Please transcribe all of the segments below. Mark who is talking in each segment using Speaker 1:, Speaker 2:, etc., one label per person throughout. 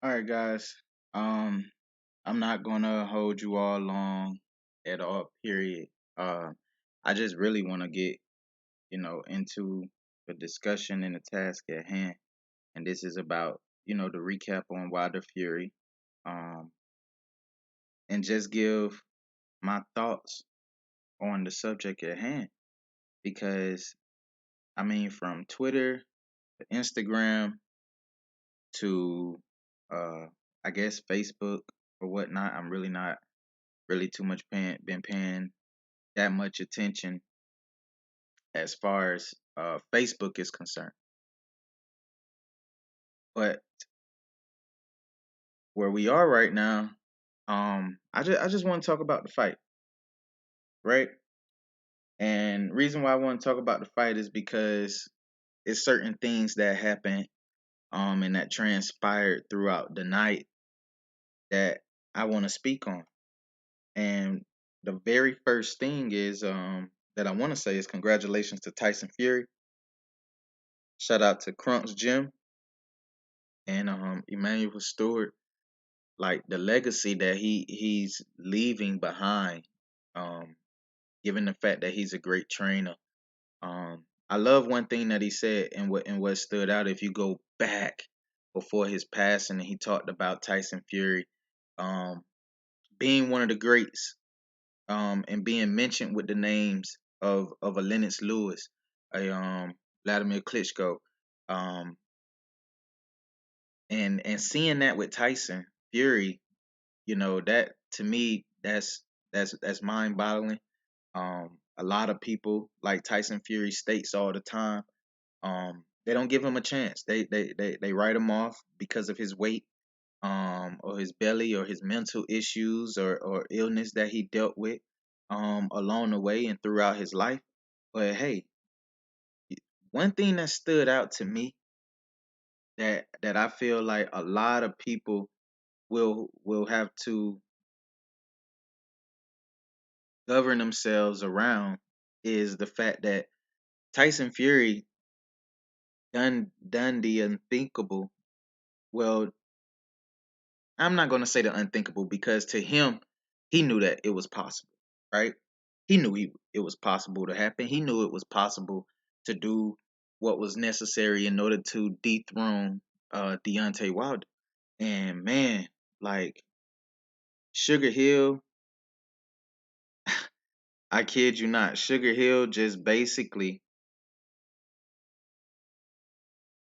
Speaker 1: All right, guys. Um, I'm not gonna hold you all long at all. Period. Uh, I just really want to get into the discussion and the task at hand, and this is about the recap on Wilder Fury, um, and just give my thoughts on the subject at hand because I mean, from Twitter to Instagram to I guess Facebook or whatnot, I'm really not really too much been paying that much attention as far as Facebook is concerned. But where we are right now, I just want to talk about the fight, right? And reason why I want to talk about the fight is because it's certain things that happened and that transpired throughout the night that I want to speak on. And the very first thing is that I want to say is congratulations to Tyson Fury. Shout out to Crunk's Gym and Emmanuel Stewart, like the legacy that he's leaving behind, um, given the fact that he's a great trainer. I love one thing that he said and what stood out. If you go back before his passing, and he talked about Tyson Fury, um, being one of the greats, and being mentioned with the names of a Lennox Lewis, a Vladimir Klitschko, um, and seeing that with Tyson Fury, that to me that's mind boggling. A lot of people, like Tyson Fury states all the time, they don't give him a chance. They write him off because of his weight, or his belly, or his mental issues, or illness that he dealt with along the way and throughout his life. But hey, one thing that stood out to me, that I feel like a lot of people will have to govern themselves around, is the fact that Tyson Fury done the unthinkable. Well, I'm not gonna say the unthinkable because to him, he knew that it was possible, right? He knew it was possible to happen. He knew it was possible to do what was necessary in order to dethrone Deontay Wilder. And man, like Sugar Hill, I kid you not, Sugar Hill just basically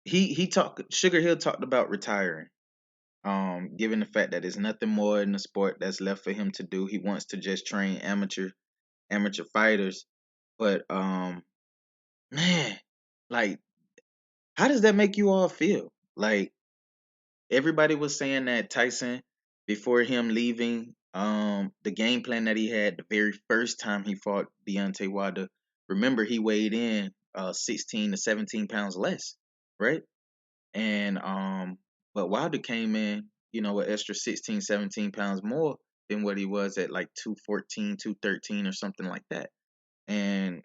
Speaker 1: he talked Sugar Hill talked about retiring. Given the fact that there's nothing more in the sport that's left for him to do, he wants to just train amateur fighters. But man, like, how does that make you all feel? Like, everybody was saying that Tyson, before him leaving, the game plan that he had the very first time he fought Deontay Wilder, remember he weighed in 16 to 17 pounds less, right? And but Wilder came in, an extra 16, 17 pounds more than what he was at, like 214, 213, or something like that. And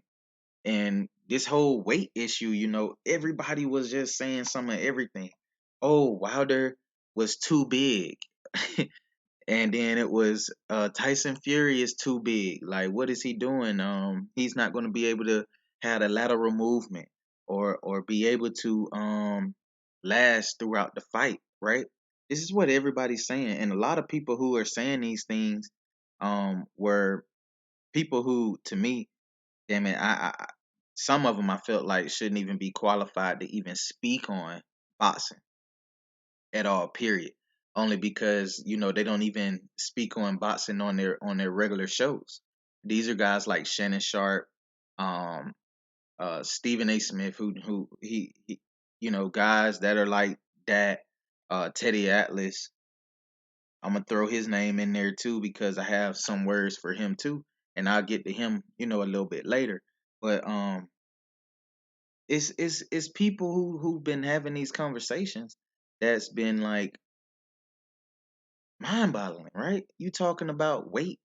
Speaker 1: this whole weight issue, everybody was just saying some of everything. Oh, Wilder was too big. And then it was Tyson Fury is too big. Like, what is he doing? He's not going to be able to have a lateral movement, or be able to last throughout the fight, right? This is what everybody's saying, and a lot of people who are saying these things were people who, to me, damn it, some of them I felt like shouldn't even be qualified to even speak on boxing at all, period. Only because they don't even speak on boxing on their regular shows. These are guys like Shannon Sharp, um, Stephen A. Smith, who guys that are like that. Teddy Atlas, I'm gonna throw his name in there too because I have some words for him too, and I'll get to him, a little bit later. But it's people who've been having these conversations that's been like mind boggling, right? You talking about weight.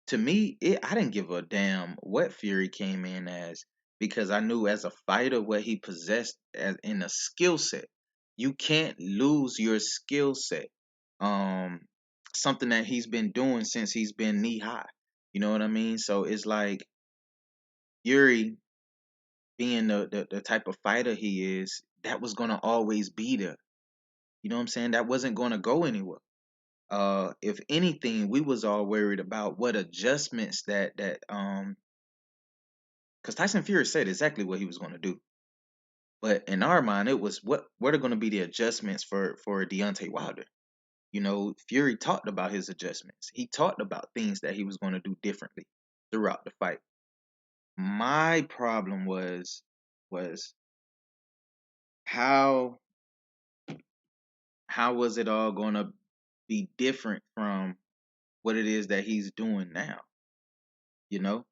Speaker 1: To me, I didn't give a damn what Fury came in as, because I knew as a fighter what he possessed as in a skill set. You can't lose your skill set. Um, Something that he's been doing since he's been knee high. You know what I mean? So it's like Yuri being the type of fighter he is, that was gonna always be there. You know what I'm saying? That wasn't gonna go anywhere. If anything, we was all worried about what adjustments that because Tyson Fury said exactly what he was gonna do. But in our mind, it was what are gonna be the adjustments for Deontay Wilder. You know, Fury talked about his adjustments. He talked about things that he was gonna do differently throughout the fight. My problem was how how was it all gonna be different from what it is that he's doing now? You know,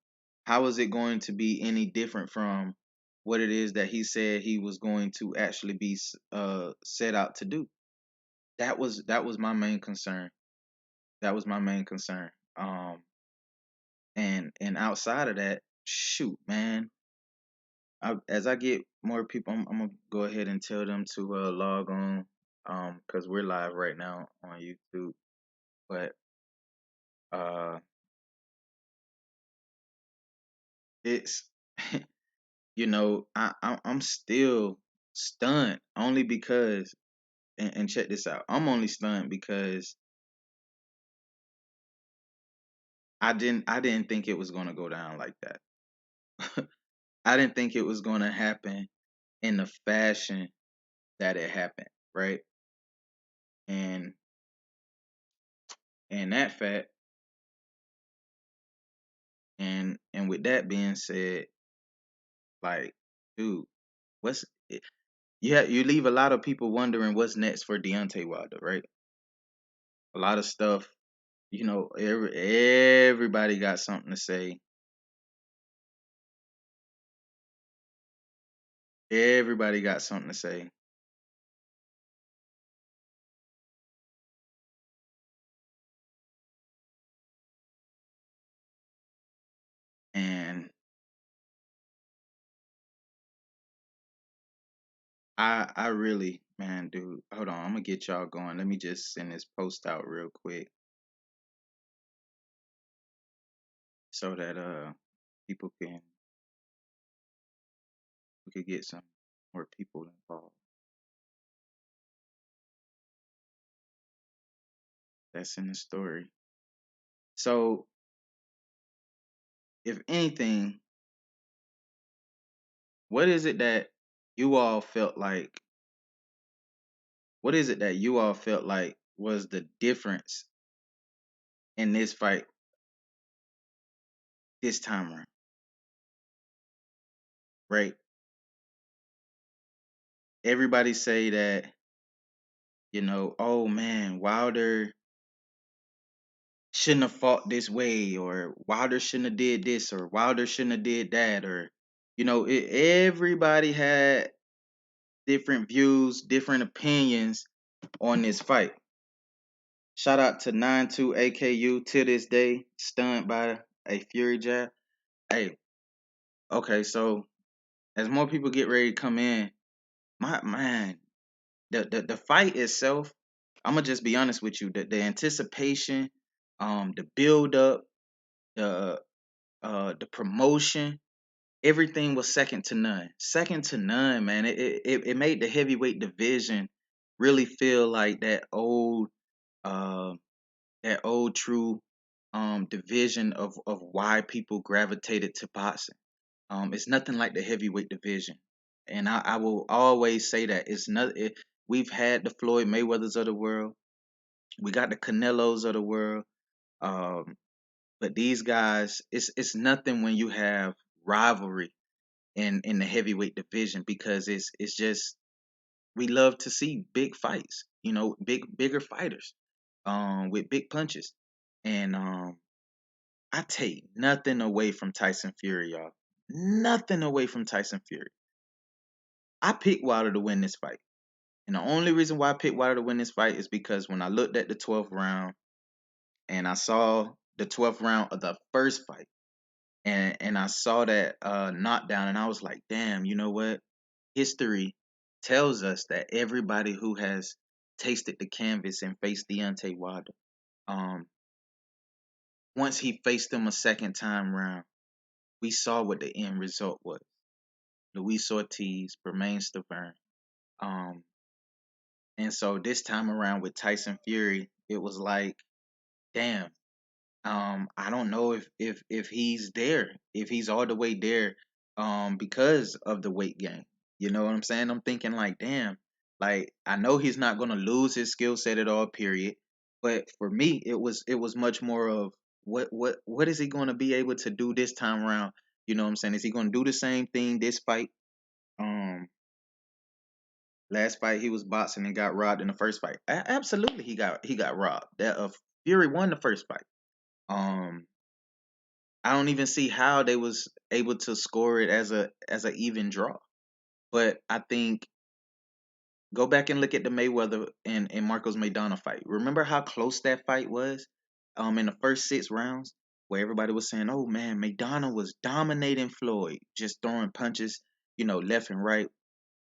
Speaker 1: how is it going to be any different from what it is that he said he was going to actually be set out to do? That was my main concern. That was my main concern. And outside of that, shoot, man, as I get more people, I'm gonna go ahead and tell them to log on, because we're live right now on YouTube. But uh, it's I'm still stunned only because, and check this out, I'm only stunned because I didn't think it was gonna go down like that. I didn't think it was gonna happen in the fashion that it happened, right? And and that fact, and with that being said, like, dude, what's it, you leave a lot of people wondering what's next for Deontay Wilder, right? A lot of stuff, everybody got something to say. Everybody got something to say. And I really, man, dude, hold on, I'm gonna get y'all going. Let me just send this post out real quick so that people can we could get some more people involved. That's in the story. So if anything, what is it that you all felt like what is it that you all felt like was the difference in this fight this time around, right? Everybody say that, oh man, Wilder shouldn't have fought this way, or Wilder shouldn't have did this, or Wilder shouldn't have did that, or everybody had different views, different opinions on this fight. Shout out to 92 AKU to this day, stunned by a Fury jab. Hey, okay, so as more people get ready to come in, my man, the fight itself, I'm gonna just be honest with you. The anticipation, the build up, the the promotion, everything was second to none. Second to none, man. It made the heavyweight division really feel like uh that old true division of why people gravitated to boxing. It's nothing like the heavyweight division, and I will always say that it's not. We've had the Floyd Mayweathers of the world, we got the Canelos of the world, um, but these guys, it's nothing when you have rivalry in the heavyweight division, because it's just we love to see big fights, bigger fighters, with big punches, and I take nothing away from Tyson Fury, y'all. Nothing away from Tyson Fury. I picked Wilder to win this fight. And the only reason why I picked Wilder to win this fight is because when I looked at the 12th round and I saw the 12th round of the first fight, and I saw that knockdown, and I was like, damn, you know what? History tells us that everybody who has tasted the canvas and faced Deontay Wilder, um, once he faced him a second time round, we saw what the end result was. Luis Ortiz, Bermain Stavern. Um, and so this time around with Tyson Fury, it was like, damn, I don't know if he's there, if he's all the way there, because of the weight gain. You know what I'm saying? I'm thinking like, damn, like I know he's not gonna lose his skill set at all, period. But for me, it was much more of what is he gonna be able to do this time around? You know what I'm saying? Is he gonna do the same thing this fight? Um, Last fight he was boxing and got robbed in the first fight. Absolutely, he got robbed. That Fury won the first fight. Um, I don't even see how they was able to score it as a even draw. But I think go back and look at the Mayweather and Marcos Maidana fight. Remember how close that fight was? In the first 6 rounds, where everybody was saying, "Oh man, Maidana was dominating Floyd, just throwing punches, left and right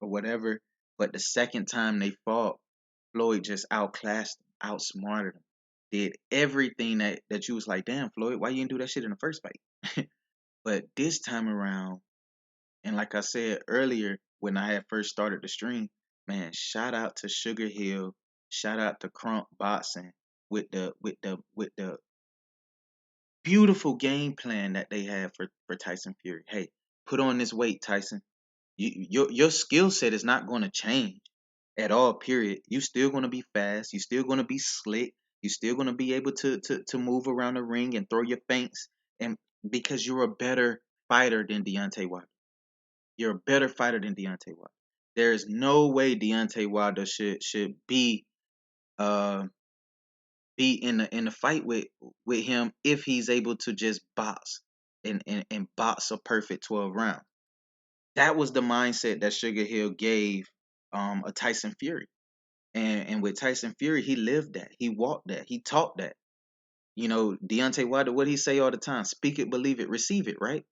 Speaker 1: or whatever." But the second time they fought, Floyd just outclassed him, outsmarted him, did everything that you was like, "Damn, Floyd, why you didn't do that shit in the first fight?" But this time around, and like I said earlier when I had first started the stream, man, shout out to Sugar Hill, shout out to Crump Boxing with the beautiful game plan that they have for Tyson Fury. Hey, put on this weight, Tyson. Your skill set is not going to change at all. Period. You still going to be fast. You still going to be slick. You still going to be able to move around the ring and throw your feints, and because you're a better fighter than Deontay Wilder. You're a better fighter than Deontay Wilder. There is no way Deontay Wilder should uh be in the fight with him if he's able to just box and box a perfect 12 rounds. That was the mindset that Sugar Hill gave a Tyson Fury. And with Tyson Fury, he lived that. He walked that. He taught that. Deontay Wilder, what he say all the time? Speak it, believe it, receive it, right?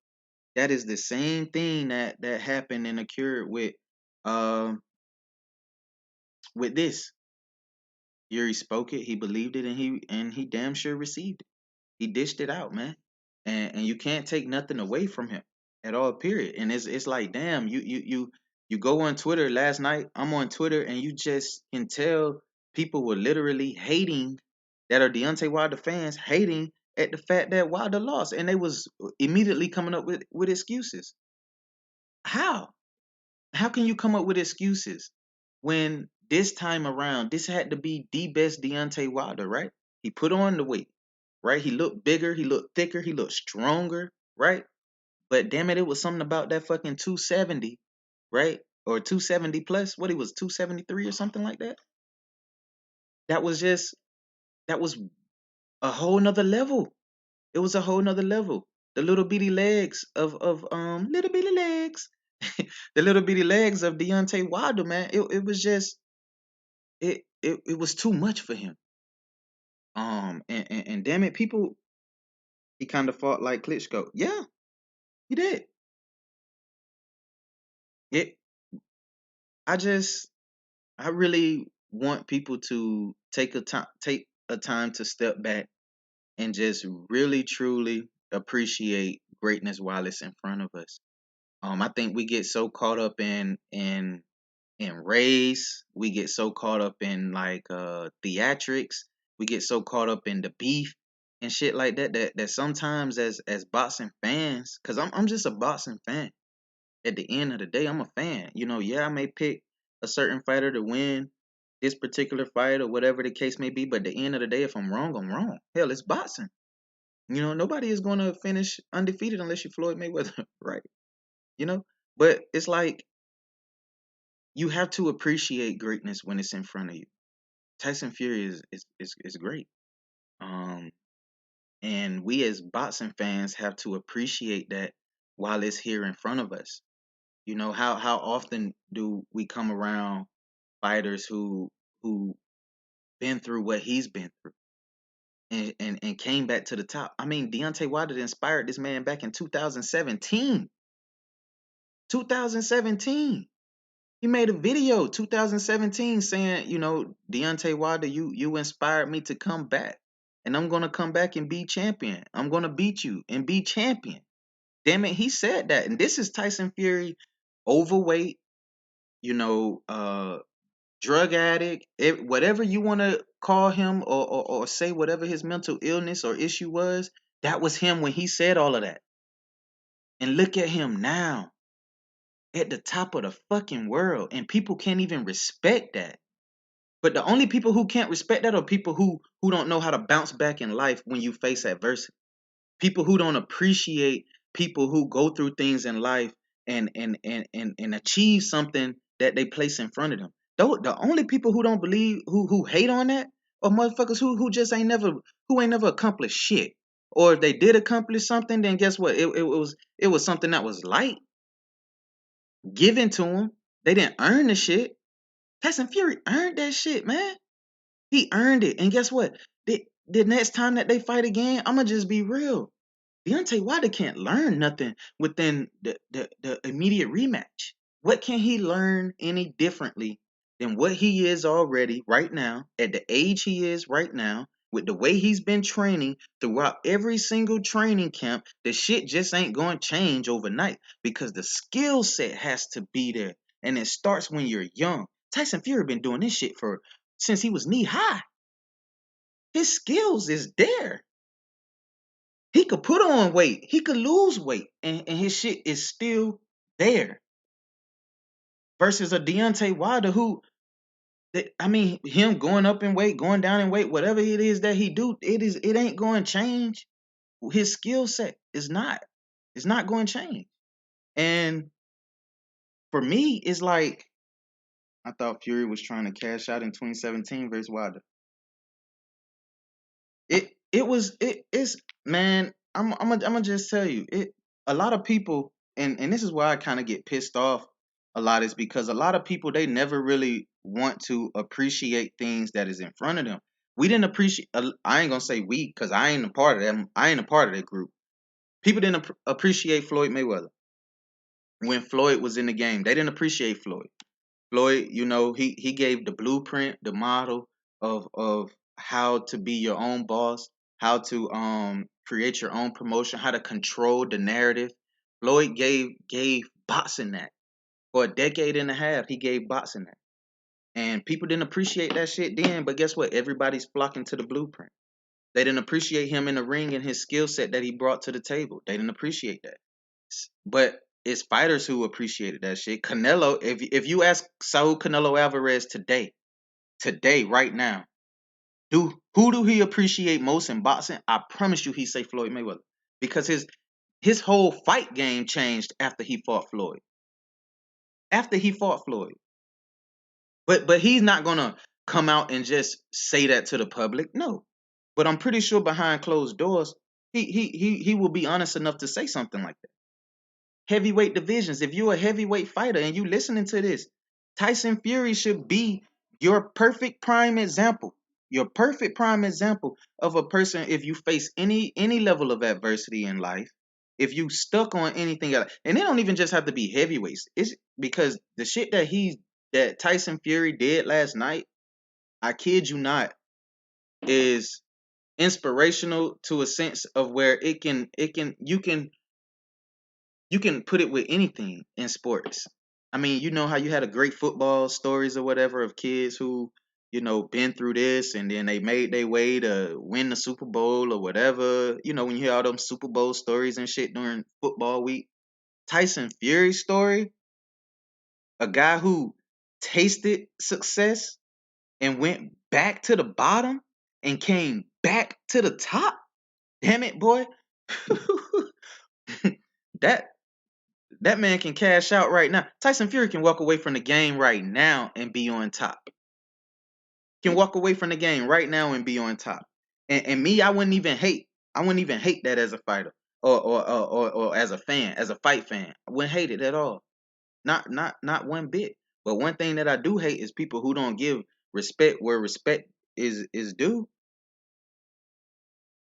Speaker 1: That is the same thing that happened and occurred um with this. Fury spoke it, he believed it, and he damn sure received it. He dished it out, man. And you can't take nothing away from him at all, period. And it's like, damn, you go on Twitter last night, I'm on Twitter, and you just can tell people were literally hating that are Deontay Wilder fans, hating at the fact that Wilder lost. And they was immediately coming up with excuses. How? How can you come up with excuses when this time around, this had to be the best Deontay Wilder, right? He put on the weight, right? He looked bigger, he looked thicker, he looked stronger, right? But damn it, it was something about that fucking 270, right? Or 270 plus, what he was, 273 or something like that. That was just, that was a whole nother level. It was a whole nother level. The little bitty legs of little bitty legs, the little bitty legs of Deontay Wilder, man. It was just it was too much for him. And damn it, people, he kind of fought like Klitschko. Yeah, he did. It. I just, I really want people to take a time to step back and just really truly appreciate greatness while it's in front of us. I think we get so caught up in race. We get so caught up in like theatrics. We get so caught up in the beef and shit like that sometimes as boxing fans, because I'm just a boxing fan. At the end of the day, I'm a fan. Yeah, I may pick a certain fighter to win this particular fight or whatever the case may be, but at the end of the day, if I'm wrong, I'm wrong. Hell, it's boxing. Nobody is going to finish undefeated unless you Floyd Mayweather, right? You know, but it's like you have to appreciate greatness when it's in front of you. Tyson Fury is great. Um, and we as boxing fans have to appreciate that while it's here in front of us. How often do we come around fighters who been through what he's been through and came back to the top? I mean, Deontay Wilder inspired this man back in 2017. 2017. He made a video 2017 saying, Deontay Wilder, you inspired me to come back. And I'm gonna come back and be champion. I'm gonna beat you and be champion. Damn it, he said that. And this is Tyson Fury, overweight, drug addict, whatever you want to call him, or say whatever his mental illness or issue was, that was him when he said all of that. And look at him now, at the top of the fucking world, and people can't even respect that. But the only people who can't respect that are people who don't know how to bounce back in life when you face adversity. People who don't appreciate people who go through things in life and achieve something that they place in front of them. The only people who don't believe, who hate on that, are motherfuckers who just ain't never accomplished shit. Or if they did accomplish something, then guess what? It was something that was light, given to them. They didn't earn the shit. Tyson Fury earned that shit, man. He earned it. And guess what? The next time that they fight again, I'ma just be real. Deontay Wilder can't learn nothing within the immediate rematch. What can he learn any differently than what he is already right now, at the age he is right now, with the way he's been training throughout every single training camp? The shit just ain't going to change overnight because the skill set has to be there. And it starts when you're young. Tyson Fury been doing this shit since he was knee high. His skills is there. He could put on weight. He could lose weight. And his shit is still there. Versus a Deontay Wilder him going up in weight, going down in weight, whatever it is that he do, it ain't going to change. His skill set is not. It's not going to change. And for me, it's like, I thought Fury was trying to cash out in 2017 versus Wilder. It's man, I'm gonna just tell you, a lot of people, and this is why I kind of get pissed off a lot, is because a lot of people, they never really want to appreciate things that is in front of them. We didn't appreciate, I ain't gonna say we, because I ain't a part of them. I ain't a part of that group. People didn't appreciate Floyd Mayweather when Floyd was in the game. They didn't appreciate Floyd. Floyd, he gave the blueprint, the model of how to be your own boss, how to create your own promotion, how to control the narrative. Floyd gave boxing that. For a decade and a half, he gave boxing that. And people didn't appreciate that shit then, but guess what? Everybody's flocking to the blueprint. They didn't appreciate him in the ring and his skill set that he brought to the table. They didn't appreciate that. But it's fighters who appreciated that shit. Canelo, if you ask Saul Canelo Alvarez today, right now, who do he appreciate most in boxing? I promise you, he say Floyd Mayweather, because his whole fight game changed after he fought Floyd. After he fought Floyd, but he's not gonna come out and just say that to the public. No, but I'm pretty sure behind closed doors, he will be honest enough to say something like that. Heavyweight divisions. If you're a heavyweight fighter and you listening to this, Tyson Fury should be your perfect prime example. Your perfect prime example of a person, if you face any level of adversity in life, if you stuck on anything else, and it don't even just have to be heavyweights. It's because the shit that Tyson Fury did last night, I kid you not, is inspirational to a sense of where you can put it with anything in sports. I mean, you know how you had a great football stories or whatever of kids who, been through this and then they made their way to win the Super Bowl or whatever. When you hear all them Super Bowl stories and shit during football week. Tyson Fury's story, a guy who tasted success and went back to the bottom and came back to the top. Damn it, boy. that That man can cash out right now. Tyson Fury can walk away from the game right now and be on top. Can walk away from the game right now and be on top. And me, I wouldn't even hate. I wouldn't even hate that as a fighter or as a fan, as a fight fan. I wouldn't hate it at all. Not one bit. But one thing that I do hate is people who don't give respect where respect is due.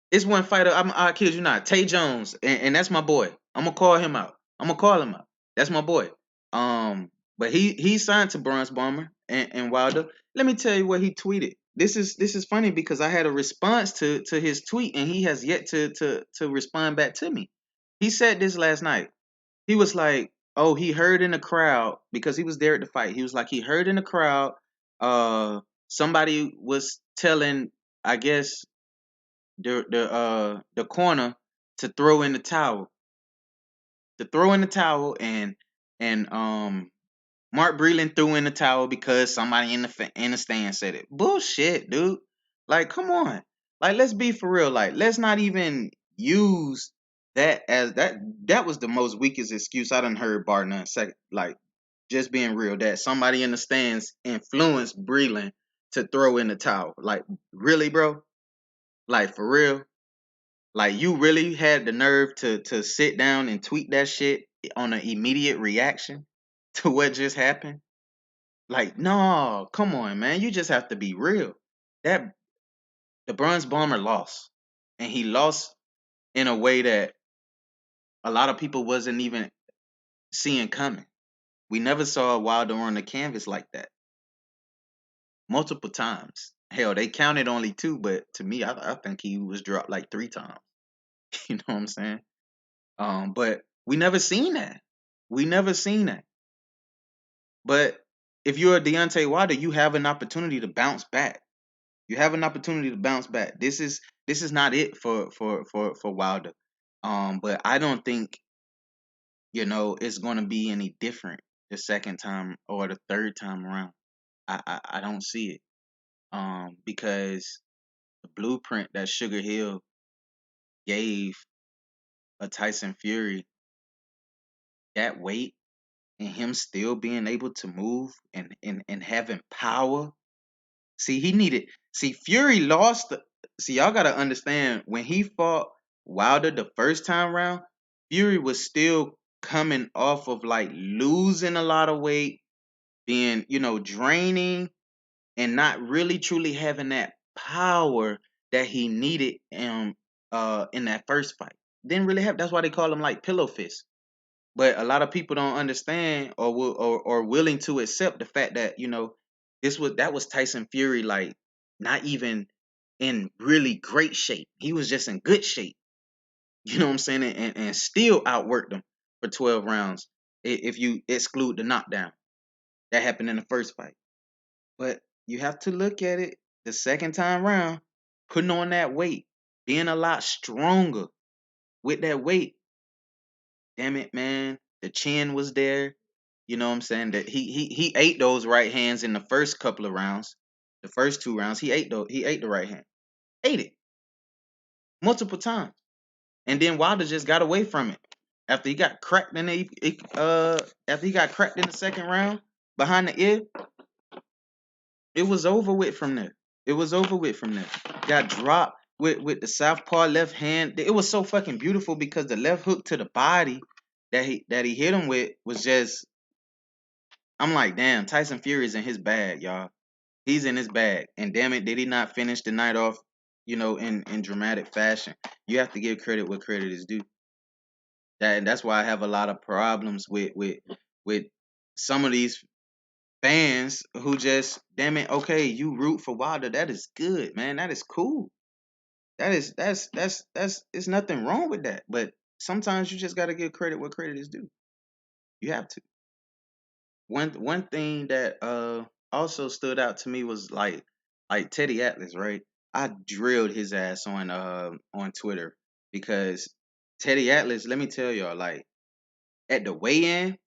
Speaker 1: It's one fighter. I kid you not, Tay Jones, and that's my boy. I'm gonna call him out. That's my boy. But he signed to Bronze Bomber and Wilder. Let me tell you what he tweeted. This is funny because I had a response to his tweet and he has yet to respond back to me. He said this last night. He was like, "Oh, he heard in the crowd because he was there at the fight. He was like, he heard in the crowd, somebody was telling, I guess, the corner to throw in the towel, and Mark Breland threw in the towel because somebody in the stand said it. Bullshit, dude. Like, come on. Like, let's be for real. Like, let's not even use that as that was the most weakest excuse I done heard bar none. Second, like, just being real, that somebody in the stands influenced Breland to throw in the towel. Like, really, bro? Like, for real? Like, you really had the nerve to sit down and tweet that shit on an immediate reaction to what just happened? Like, no, come on, man. You just have to be real. That the Bronze Bomber lost. And he lost in a way that a lot of people wasn't even seeing coming. We never saw Wilder on the canvas like that. Multiple times. Hell, they counted only two, but to me, I think he was dropped like 3 times. You know what I'm saying? But we never seen that. We never seen that. But if you're a Deontay Wilder, you have an opportunity to bounce back. You have an opportunity to bounce back. This is not it for Wilder. But I don't think it's going to be any different the second time or the third time around. I don't see it. Because the blueprint that Sugar Hill gave a Tyson Fury, that weight and him still being able to move and having power. See, he needed. See, Fury lost. See, y'all gotta understand when he fought Wilder the first time round, Fury was still coming off of like losing a lot of weight, being draining, and not really truly having that power that he needed in that first fight. Didn't really have. That's why they call him like pillow fist. But a lot of people don't understand or willing to accept the fact that that was Tyson Fury, like, not even in really great shape. He was just in good shape. You know what I'm saying? And still outworked him for 12 rounds if you exclude the knockdown that happened in the first fight. But you have to look at it the second time round, putting on that weight, being a lot stronger with that weight. Damn it, man. The chin was there. You know what I'm saying? That he ate those right hands in the first couple of rounds. The first 2 rounds, he ate the right hand. Ate it multiple times. And then Wilder just got away from it. After he got cracked after he got cracked in the second round behind the ear, it was over with from there. It was over with from there. Got dropped with the southpaw left hand. It was so fucking beautiful because the left hook to the body that he hit him with was just. I'm like, damn, Tyson Fury's in his bag, y'all. He's in his bag. And damn it, did he not finish the night off, in dramatic fashion? You have to give credit where credit is due. That's why I have a lot of problems with some of these fans who just, damn it, okay, you root for Wilder. That is good, man. That is cool. That's it's nothing wrong with that. But sometimes you just gotta give credit where credit is due. You have to. One thing that also stood out to me was like Teddy Atlas, right? I drilled his ass on Twitter because Teddy Atlas, let me tell y'all, like, at the weigh-in,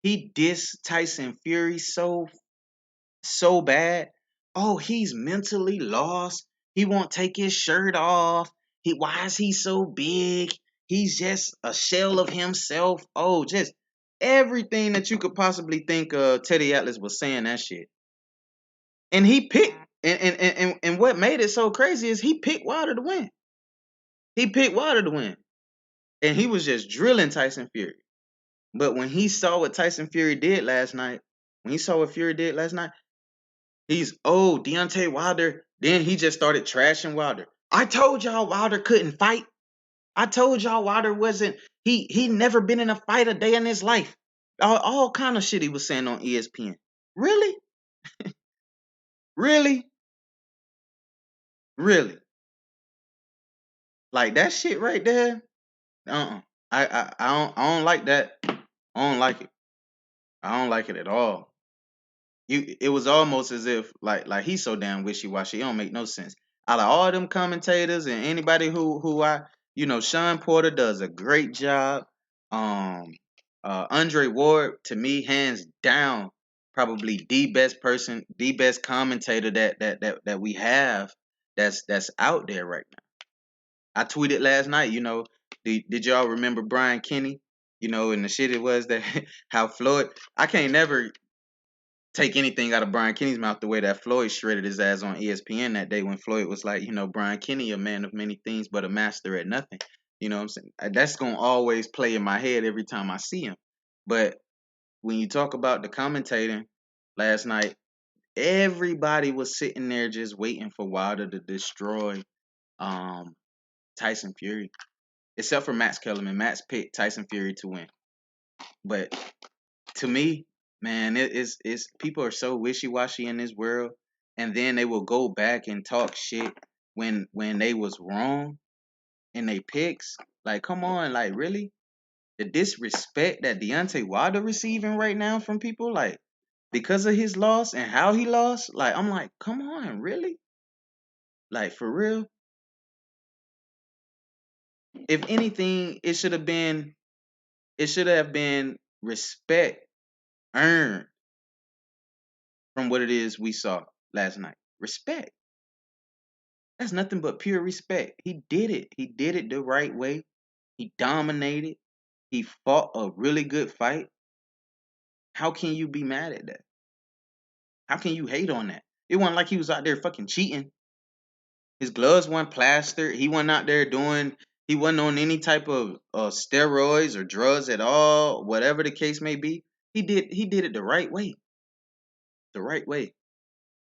Speaker 1: he dissed Tyson Fury so bad. Oh, he's mentally lost. He won't take his shirt off. Why is he so big? He's just a shell of himself. Oh, just everything that you could possibly think of. Teddy Atlas was saying that shit. And he picked and what made it so crazy is he picked Wilder to win. He picked Wilder to win. And he was just drilling Tyson Fury. But when he saw what Tyson Fury did last night, he's, oh, Deontay Wilder. Then he just started trashing Wilder. I told y'all Wilder couldn't fight. I told y'all Wilder wasn't, he never been in a fight a day in his life. All kind of shit he was saying on ESPN. Really, really, really. Like that shit right there. I don't like that. I don't like it. I don't like it at all. It was almost as if like he's so damn wishy washy. It don't make no sense. Out of all them commentators and anybody who I Sean Porter does a great job. Um, Andre Ward to me hands down probably the best person, the best commentator that we have that's out there right now. I tweeted last night. Did y'all remember Brian Kenny? And the shit it was that how Floyd. I can't never take anything out of Brian Kenny's mouth the way that Floyd shredded his ass on ESPN that day when Floyd was like, Brian Kenny, a man of many things, but a master at nothing. You know what I'm saying? That's going to always play in my head every time I see him. But when you talk about the commentating last night, everybody was sitting there just waiting for Wilder to destroy um, Tyson Fury, except for Max Kellerman. Max picked Tyson Fury to win. But to me, man, it's people are so wishy washy in this world, and then they will go back and talk shit when they was wrong in they picks. Like, come on, like really, the disrespect that Deontay Wilder receiving right now from people, like because of his loss and how he lost. Like, I'm like, come on, really, like for real. If anything, it should have been respect earned from what it is we saw last night. Respect. That's nothing but pure respect. He did it. He did it the right way. He dominated. He fought a really good fight. How can you be mad at that? How can you hate on that? It wasn't like he was out there fucking cheating. His gloves weren't plastered. He wasn't out there doing. He wasn't on any type of steroids or drugs at all. Whatever the case may be, he did. He did it the right way. The right way.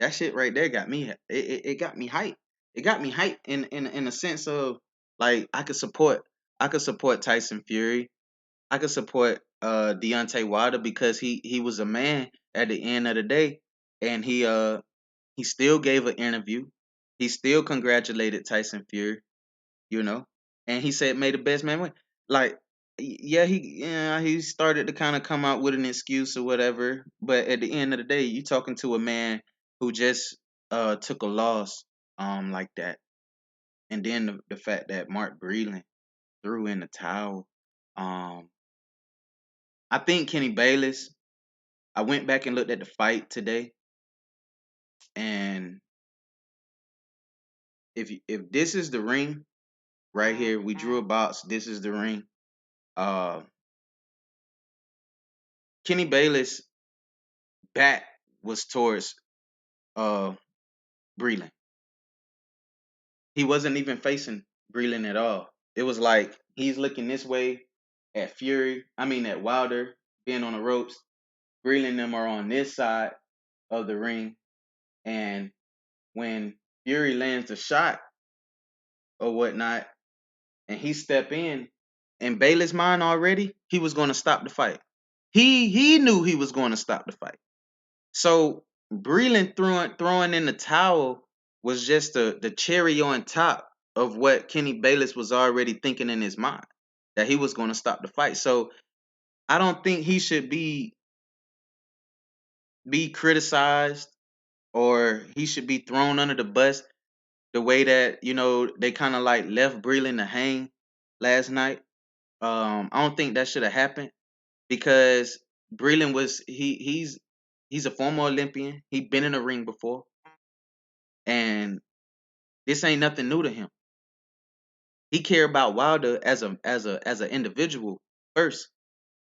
Speaker 1: That shit right there got me. It got me hyped. It got me hyped in a sense of like I could support Tyson Fury. I could support Deontay Wilder because he was a man at the end of the day, and he still gave an interview. He still congratulated Tyson Fury, you know, and he said, "May the best man win." Like, he started to kind of come out with an excuse or whatever, but at the end of the day, you talking to a man who just took a loss like that, and then the fact that Mark Breland threw in the towel. Um, I think Kenny Bayless. I went back and looked at the fight today, and if this is the ring right here, we drew a box. This is the ring. Uh, Kenny Bayless back was towards uh Breland. He wasn't even facing Breland at all. It was like he's looking this way at Fury. I mean at Wilder being on the ropes. Breland and them are on this side of the ring, and when Fury lands a shot or whatnot, and he step in Bayless' mind already, he was going to stop the fight. He knew he was going to stop the fight. So Breland throwing in the towel was just the cherry on top of what Kenny Bayless was already thinking in his mind, that he was going to stop the fight. So I don't think he should be criticized, or he should be thrown under the bus the way that they kind of like left Breland to hang last night. I don't think that should have happened because Breland he's a former Olympian. He's been in a ring before, and this ain't nothing new to him. He care about Wilder as a individual first,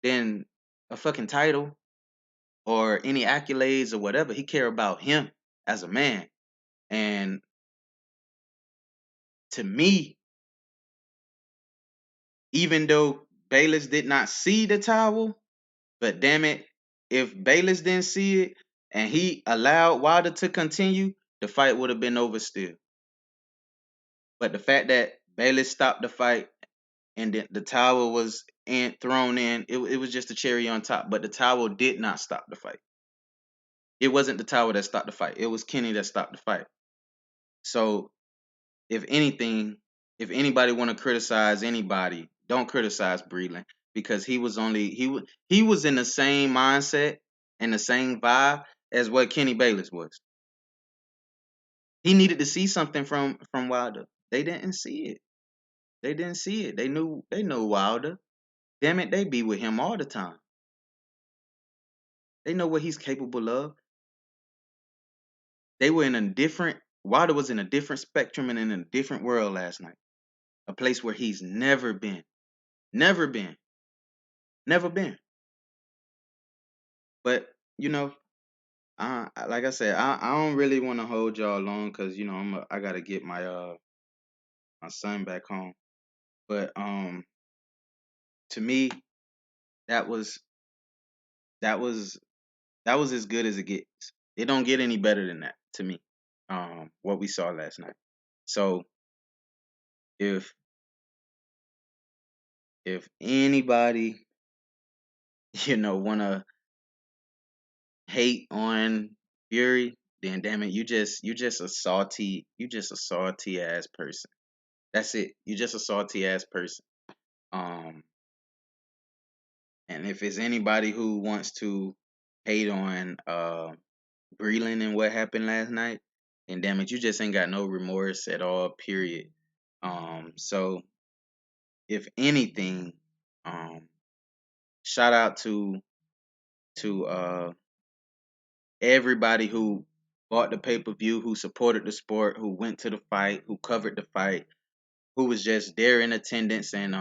Speaker 1: than a fucking title or any accolades or whatever. He care about him as a man. And to me, even though Bayless did not see the towel, but damn it, if Bayless didn't see it and he allowed Wilder to continue, the fight would have been over still. But the fact that Bayless stopped the fight and the towel was and thrown in. It was just a cherry on top, but the towel did not stop the fight. It wasn't the towel that stopped the fight. It was Kenny that stopped the fight. So if anything, if anybody want to criticize anybody, don't criticize Breland because he was in the same mindset and the same vibe as what Kenny Bayless was. He needed to see something from Wilder. They didn't see it. They didn't see it. They know Wilder. Damn it, they be with him all the time. They know what he's capable of. They were in a different Wilder was in a different spectrum and in a different world last night. A place where he's never been. Never been. Never been. But, you know, like I said, I don't really want to hold y'all long because I gotta get my son back home. But to me, that was that was that was as good as it gets. It don't get any better than that to me. What we saw last night. So if anybody wanna hate on Fury, then damn it, you just a salty ass person. That's it. You just a salty ass person. Um, and if it's anybody who wants to hate on Breland and what happened last night, then damn it, you just ain't got no remorse at all. Period. So if anything, um, shout out to everybody who bought the pay per view, who supported the sport, who went to the fight, who covered the fight, who was just there in attendance and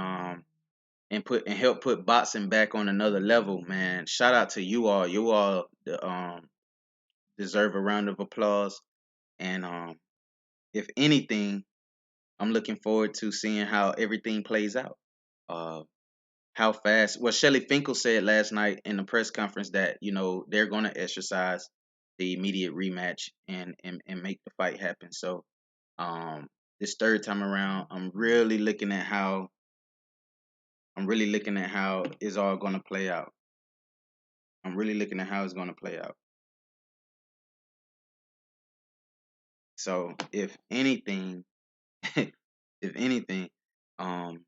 Speaker 1: help put boxing back on another level, man. Shout out to you all. You all deserve a round of applause. And if anything, I'm looking forward to seeing how everything plays out. Uh, how fast? Well, Shelly Finkel said last night in the press conference that they're going to exercise the immediate rematch and make the fight happen. So um, this third time around, I'm really looking at how it's all going to play out. I'm really looking at how it's going to play out. So if anything, um,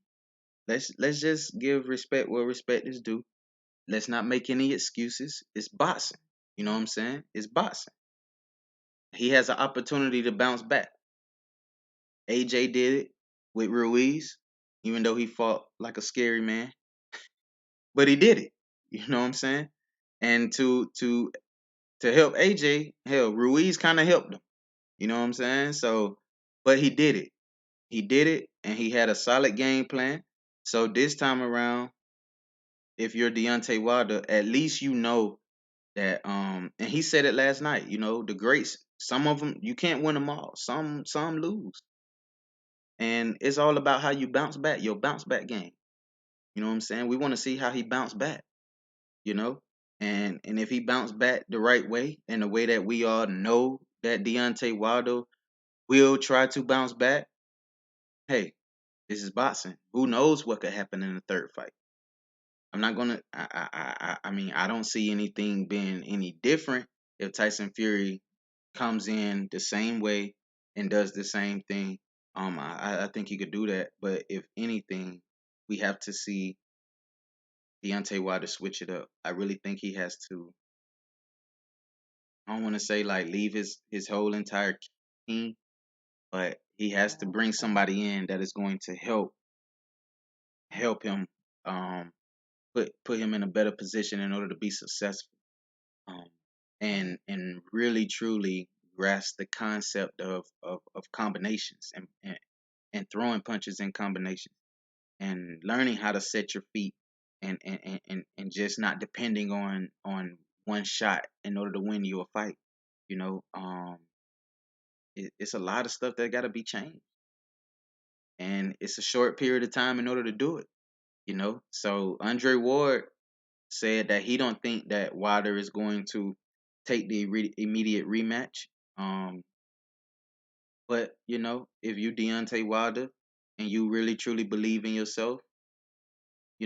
Speaker 1: let's just give respect where respect is due. Let's not make any excuses. It's boxing. You know what I'm saying? It's boxing. He has an opportunity to bounce back. AJ did it with Ruiz, even though he fought like a scary man, but he did it. You know what I'm saying? And to help AJ, hell, Ruiz kind of helped him. You know what I'm saying? So, but he did it. He did it, and he had a solid game plan. So this time around, if you're Deontay Wilder, at least you know that. And he said it last night. The greats, some of them you can't win them all. Some lose, and it's all about how you bounce back. Your bounce back game. You know what I'm saying? We want to see how he bounced back. You know, and if he bounced back the right way, in the way that we all know that Deontay Wilder will try to bounce back, hey, this is boxing. Who knows what could happen in the third fight? I'm not gonna. I mean, I don't see anything being any different if Tyson Fury comes in the same way and does the same thing. I think he could do that. But if anything, we have to see Deontay Wilder switch it up. I really think he has to. I don't want to say like leave his whole entire team, but he has to bring somebody in that is going to help him um put him in a better position in order to be successful. Um, and really truly grasp the concept of combinations and throwing punches in combinations and learning how to set your feet and just not depending on one shot in order to win you a fight. It's a lot of stuff that got to be changed, and it's a short period of time in order to do it. So Andre Ward said that he don't think that Wilder is going to take the immediate rematch. But if you Deontay Wilder and you really truly believe in yourself,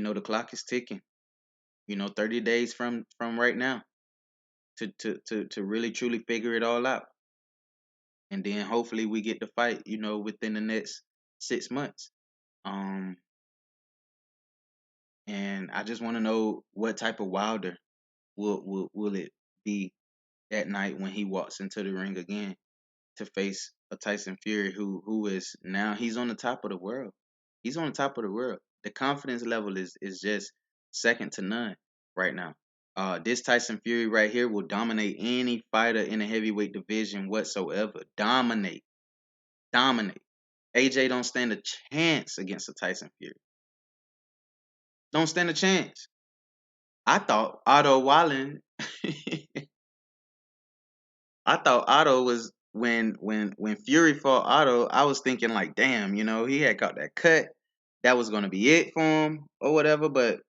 Speaker 1: the clock is ticking. 30 days from right now to really truly figure it all out. And then hopefully we get to fight, within the next 6 months. Um, and I just want to know what type of Wilder will it be that night when he walks into the ring again to face a Tyson Fury who is now he's on the top of the world. He's on the top of the world. The confidence level is just second to none right now. This Tyson Fury right here will dominate any fighter in the heavyweight division whatsoever. Dominate. AJ don't stand a chance against a Tyson Fury. Don't stand a chance. I thought Otto Wallen. I thought Otto was when Fury fought Otto. I was thinking like, damn, he had got that cut. That was gonna be it for him or whatever. But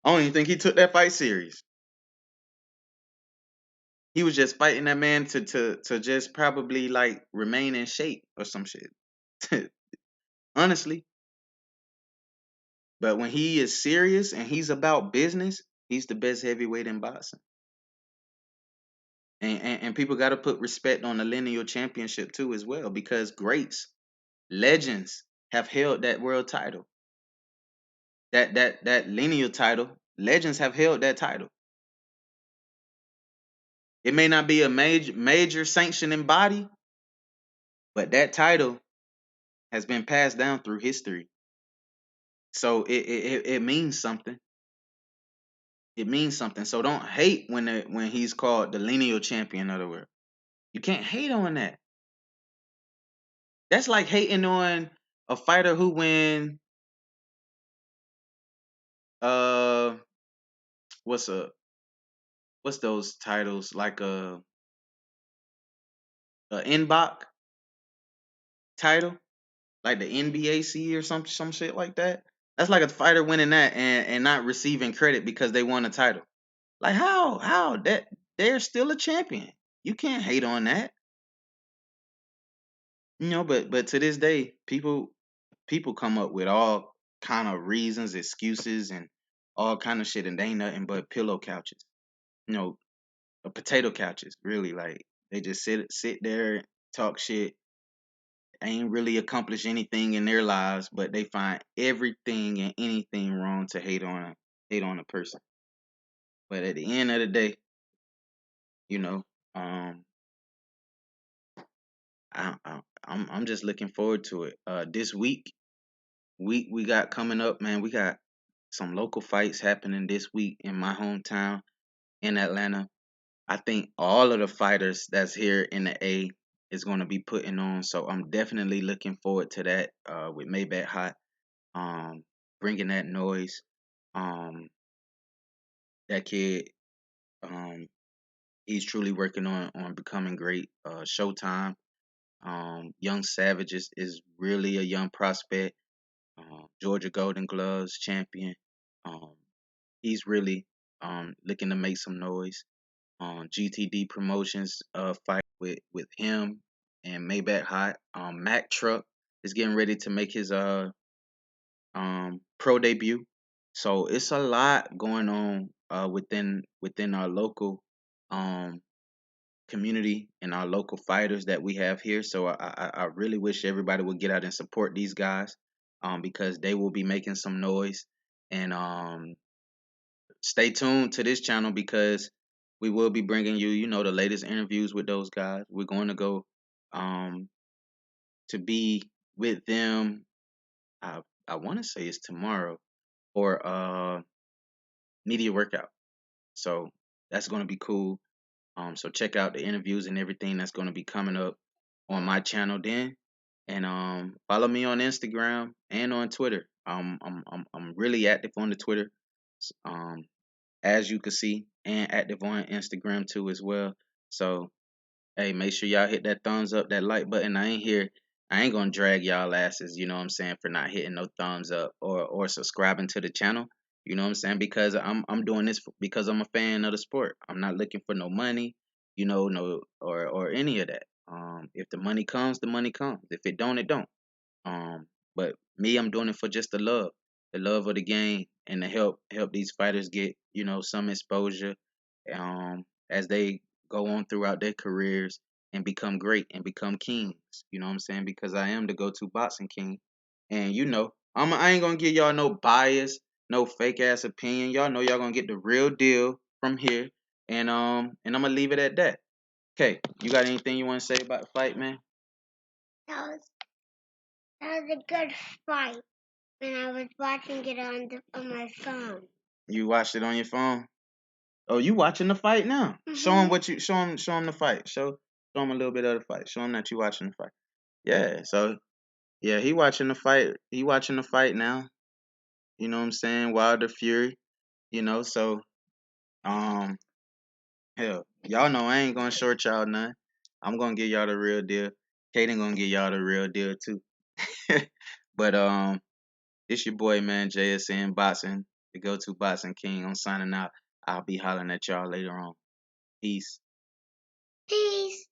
Speaker 1: I don't even think he took that fight serious. He was just fighting that man to just probably like remain in shape or some shit. Honestly. But when he is serious and he's about business, he's the best heavyweight in boxing. And people got to put respect on the lineal championship too as well, because greats, legends have held that world title. That lineal title, legends have held that title. It may not be a major sanctioning body, but that title has been passed down through history. So it means something. It means something. So don't hate when he's called the lineal champion of the world. You can't hate on that. That's like hating on a fighter who win uh what's a what's those titles like a NBAC title, like the NBAC or some shit like that. That's like a fighter winning that and not receiving credit because they won a title. Like how that they're still a champion. You can't hate on that. But to this day, people come up with all kind of reasons, excuses, and all kind of shit, and they ain't nothing but pillow couches. You know, potato couches. Really, like they just sit there, talk shit, ain't really accomplish anything in their lives, but they find everything and anything wrong to hate on a person. But at the end of the day, you know, um, I'm just looking forward to it. This week we got coming up, man. We got some local fights happening this week in my hometown in Atlanta. I think all of the fighters that's here in the A is going to be putting on, so I'm definitely looking forward to that. With Maybach Hot, um, bringing that noise. Um, that kid, um, he's truly working on becoming great. Showtime, Young Savage is really a young prospect. Georgia Golden Gloves champion. Um, he's really looking to make some noise. GTD Promotions fight with him and Maybach Hot. Mac Truck is getting ready to make his pro debut. So it's a lot going on within our local um community and our local fighters that we have here. So I really wish everybody would get out and support these guys, because they will be making some noise. And stay tuned to this channel because we will be bringing you, the latest interviews with those guys. We're going to go um to be with them. I I want to say it's tomorrow for media workout. So that's going to be cool. So check out the interviews and everything that's going to be coming up on my channel then, and follow me on Instagram and on Twitter. I'm really active on the Twitter, um, as you can see, and active on Instagram too as well. So hey, make sure y'all hit that thumbs up, that like button. I ain't gonna drag y'all asses, you know what I'm saying, for not hitting no thumbs up or subscribing to the channel. You know what I'm saying? Because I'm doing this because I'm a fan of the sport. I'm not looking for no money, no or any of that. If the money comes, the money comes. If it don't, it don't. Um, But me, I'm doing it for just the love of the game, and to help these fighters get some exposure, as they go on throughout their careers and become great and become kings. You know what I'm saying? Because I am the go-to boxing king, and I ain't gonna give y'all no bias, no fake ass opinion. Y'all know y'all gonna get the real deal from here, and I'm gonna leave it at that. Okay, you got anything you want to say about the fight, man?
Speaker 2: That was that was a good fight. When I was watching it on my phone.
Speaker 1: You watched it on your phone? Oh, you watching the fight now? Show him what you show him the fight. Show him a little bit of the fight. Show him that you watching the fight. Yeah. So yeah, he watching the fight. He watching the fight now. You know what I'm saying? Wilder Fury. So um hell, y'all know I ain't gonna short y'all none. I'm gonna give y'all the real deal. Kaden gonna give y'all the real deal too. But it's your boy man, JSN Boxing, the go-to boxing king. I'm signing out. I'll be hollering at y'all later on. Peace.
Speaker 2: Peace.